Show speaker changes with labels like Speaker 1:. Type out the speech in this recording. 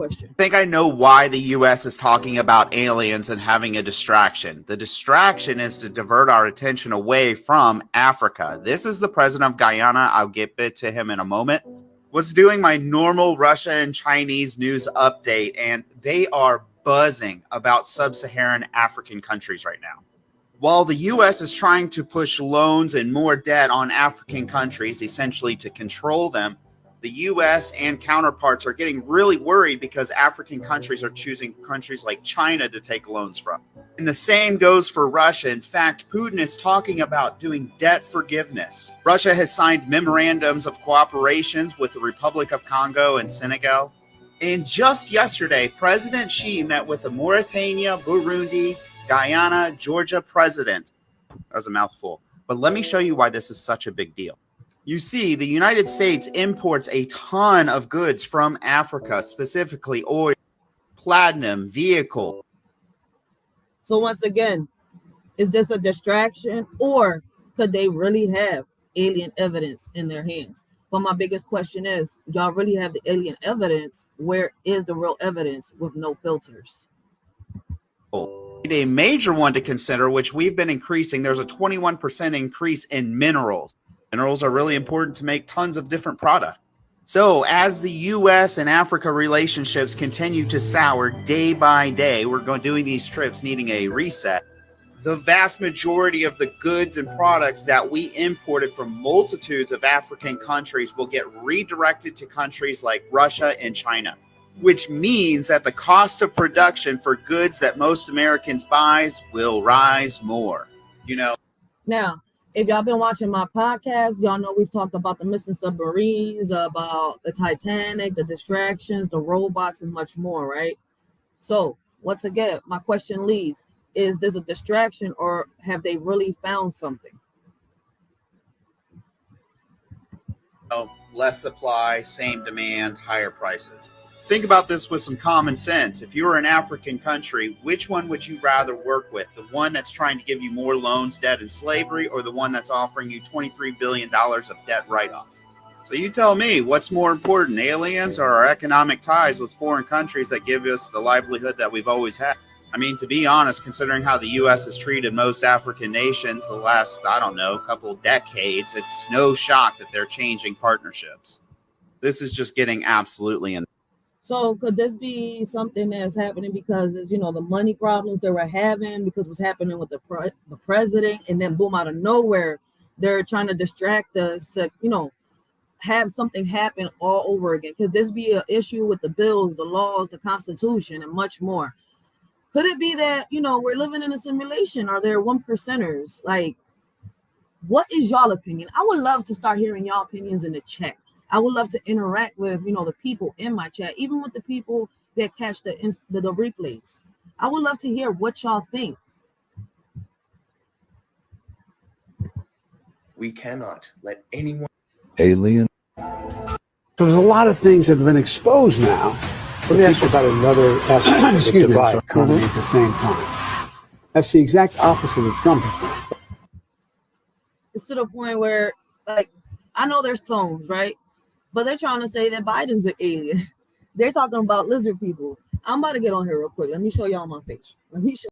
Speaker 1: question.
Speaker 2: I think I know why the U.S. is talking about aliens and having a distraction. The distraction is to divert our attention away from Africa. This is the president of Guyana. I'll get to him in a moment. Was doing my normal Russia and Chinese news update, and they are buzzing about sub-Saharan African countries right now. While the U.S. is trying to push loans and more debt on African countries, essentially to control them, the U.S. and counterparts are getting really worried because African countries are choosing countries like China to take loans from. And the same goes for Russia. In fact, Putin is talking about doing debt forgiveness. Russia has signed memorandums of cooperation with the Republic of Congo and Senegal. And just yesterday, President Xi met with the Mauritania, Burundi, Guyana, Georgia presidents. That was a mouthful. But let me show you why this is such a big deal. You see, the United States imports a ton of goods from Africa, specifically oil, platinum, vehicle.
Speaker 1: So once again, is this a distraction, or could they really have alien evidence in their hands? But my biggest question is, y'all really have the alien evidence? Where is the real evidence with no filters?
Speaker 2: A major one to consider, which we've been increasing, there's a 21% increase in minerals. Minerals are really important to make tons of different products. So as the U.S. and Africa relationships continue to sour day by day, we're doing these trips needing a reset. The vast majority of the goods and products that we imported from multitudes of African countries will get redirected to countries like Russia and China, which means that the cost of production for goods that most Americans buys will rise more.
Speaker 1: Now, if y'all been watching my podcast, y'all know we've talked about the missing submarines, about the Titanic, the distractions, the robots, and much more, right? So, once again, my question leads, is this a distraction, or have they really found something?
Speaker 2: Less supply, same demand, higher prices. Think about this with some common sense. If you were an African country, which one would you rather work with? The one that's trying to give you more loans, debt, and slavery, or the one that's offering you $23 billion of debt write-off? So you tell me, what's more important, aliens or our economic ties with foreign countries that give us the livelihood that we've always had? I mean, to be honest, considering how the U.S. has treated most African nations the last, couple decades, it's no shock that they're changing partnerships. This is just getting absolutely in.
Speaker 1: So could this be something that's happening because it's, the money problems they were having, because what's happening with the president, and then boom, out of nowhere, they're trying to distract us to, have something happen all over again? Could this be an issue with the bills, the laws, the Constitution, and much more? Could it be that, we're living in a simulation? Are there 1%ers? Like, what is y'all opinion? I would love to start hearing y'all opinions in the chat. I would love to interact with, the people in my chat, even with the people that catch the replays. I would love to hear what y'all think.
Speaker 3: We cannot let anyone.
Speaker 4: Alien.
Speaker 5: So there's a lot of things that have been exposed now.
Speaker 6: Let me ask you about another aspect of the divide
Speaker 5: economy at the same time. That's the exact opposite of Trump.
Speaker 1: It's to the point where, I know there's clones, right? But they're trying to say that Biden's an alien. They're talking about lizard people. I'm about to get on here real quick. Let me show y'all my face. Let me show.